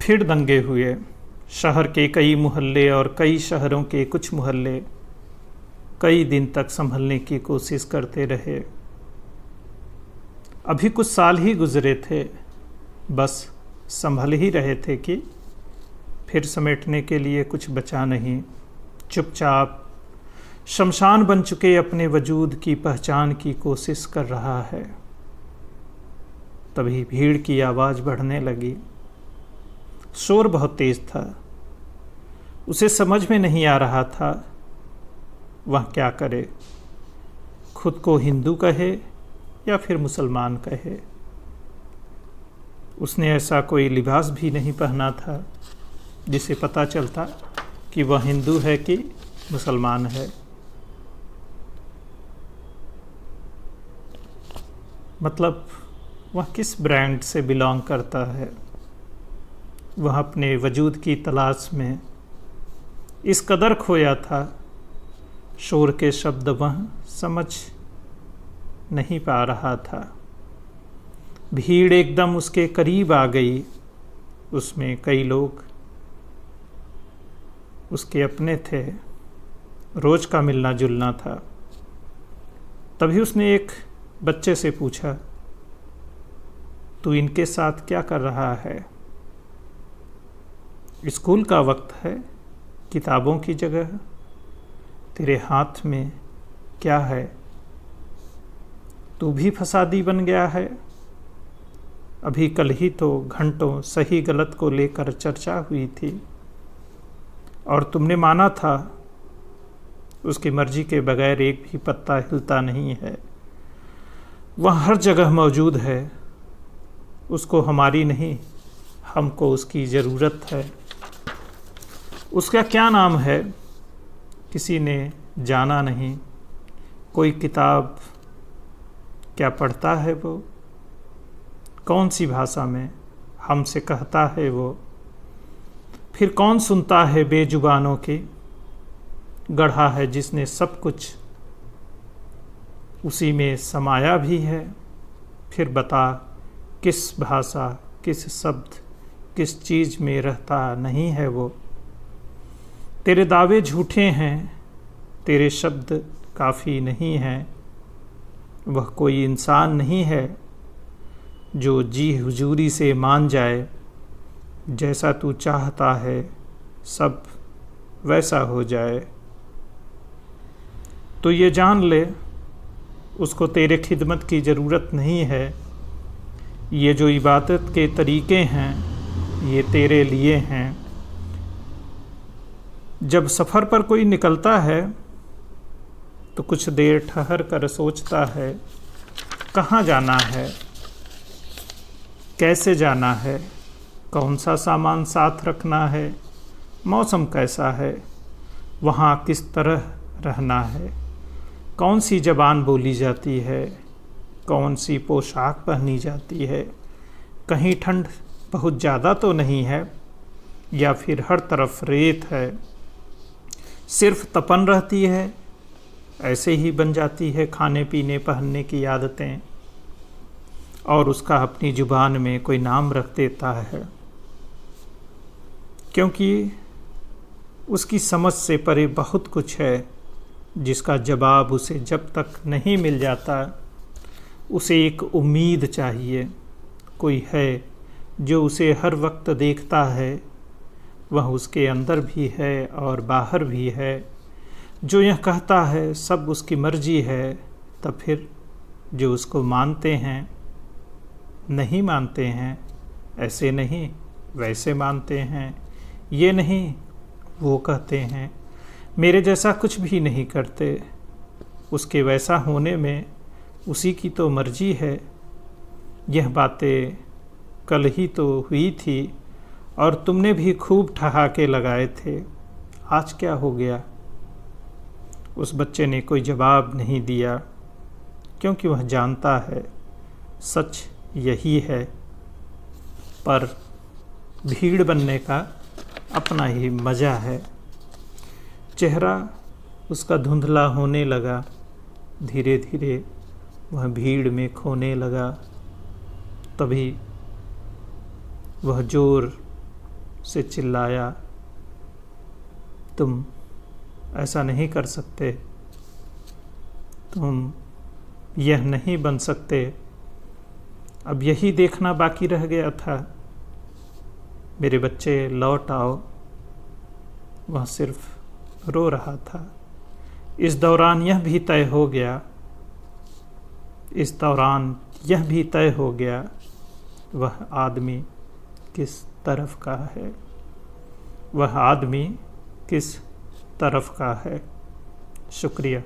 फिर दंगे हुए। शहर के कई मोहल्ले और कई शहरों के कुछ मोहल्ले कई दिन तक संभलने की कोशिश करते रहे। अभी कुछ साल ही गुजरे थे, बस संभल ही रहे थे कि फिर समेटने के लिए कुछ बचा नहीं। चुपचाप शमशान बन चुके अपने वजूद की पहचान की कोशिश कर रहा है। तभी भीड़ की आवाज़ बढ़ने लगी। शोर बहुत तेज था। उसे समझ में नहीं आ रहा था वह क्या करे, खुद को हिंदू कहे या फिर मुसलमान कहे। उसने ऐसा कोई लिबास भी नहीं पहना था जिसे पता चलता कि वह हिंदू है कि मुसलमान है। मतलब वह किस ब्रांड से बिलोंग करता है। वह अपने वजूद की तलाश में इस कदर खोया था, शोर के शब्द वह समझ नहीं पा रहा था। भीड़ एकदम उसके करीब आ गई। उसमें कई लोग उसके अपने थे, रोज का मिलना जुलना था। तभी उसने एक बच्चे से पूछा, तू इनके साथ क्या कर रहा है? स्कूल का वक्त है, किताबों की जगह तेरे हाथ में क्या है? तू भी फसादी बन गया है। अभी कल ही तो घंटों सही गलत को लेकर चर्चा हुई थी और तुमने माना था उसकी मर्जी के बगैर एक भी पत्ता हिलता नहीं है। वह हर जगह मौजूद है। उसको हमारी नहीं, हमको उसकी ज़रूरत है। उसका क्या नाम है किसी ने जाना नहीं। कोई किताब क्या पढ़ता है वो, कौन सी भाषा में हमसे कहता है वो। फिर कौन सुनता है बेजुबानों की। गढ़ा है जिसने सब कुछ, उसी में समाया भी है। फिर बता किस भाषा, किस शब्द, किस चीज़ में रहता नहीं है वो। तेरे दावे झूठे हैं, तेरे शब्द काफ़ी नहीं हैं। वह कोई इंसान नहीं है जो जी हुजूरी से मान जाए। जैसा तू चाहता है सब वैसा हो जाए। तो ये जान ले उसको तेरे खिदमत की ज़रूरत नहीं है। ये जो इबादत के तरीक़े हैं ये तेरे लिए हैं। जब सफ़र पर कोई निकलता है तो कुछ देर ठहर कर सोचता है कहाँ जाना है, कैसे जाना है, कौन सा सामान साथ रखना है, मौसम कैसा है, वहाँ किस तरह रहना है, कौन सी ज़बान बोली जाती है, कौन सी पोशाक पहनी जाती है, कहीं ठंड बहुत ज़्यादा तो नहीं है या फिर हर तरफ रेत है, सिर्फ तपन रहती है, ऐसे ही बन जाती है खाने पीने पहनने की आदतें, और उसका अपनी ज़ुबान में कोई नाम रख देता है। क्योंकि उसकी समझ से परे बहुत कुछ है जिसका जवाब उसे जब तक नहीं मिल जाता उसे एक उम्मीद चाहिए। कोई है जो उसे हर वक्त देखता है, वह उसके अंदर भी है और बाहर भी है। जो यह कहता है सब उसकी मर्जी है, तब फिर जो उसको मानते हैं नहीं मानते हैं, ऐसे नहीं वैसे मानते हैं, ये नहीं वो कहते हैं, मेरे जैसा कुछ भी नहीं करते। उसके वैसा होने में उसी की तो मर्जी है। यह बातें कल ही तो हुई थी और तुमने भी खूब ठहाके लगाए थे। आज क्या हो गया? उस बच्चे ने कोई जवाब नहीं दिया क्योंकि वह जानता है सच यही है। पर भीड़ बनने का अपना ही मज़ा है। चेहरा उसका धुंधला होने लगा। धीरे धीरे वह भीड़ में खोने लगा। तभी वह जोर से चिल्लाया, तुम ऐसा नहीं कर सकते, तुम यह नहीं बन सकते। अब यही देखना बाकी रह गया था, मेरे बच्चे लौट आओ। वह सिर्फ रो रहा था। इस दौरान यह भी तय हो गया, वह आदमी किस तरफ का है, वह आदमी किस तरफ का है। शुक्रिया।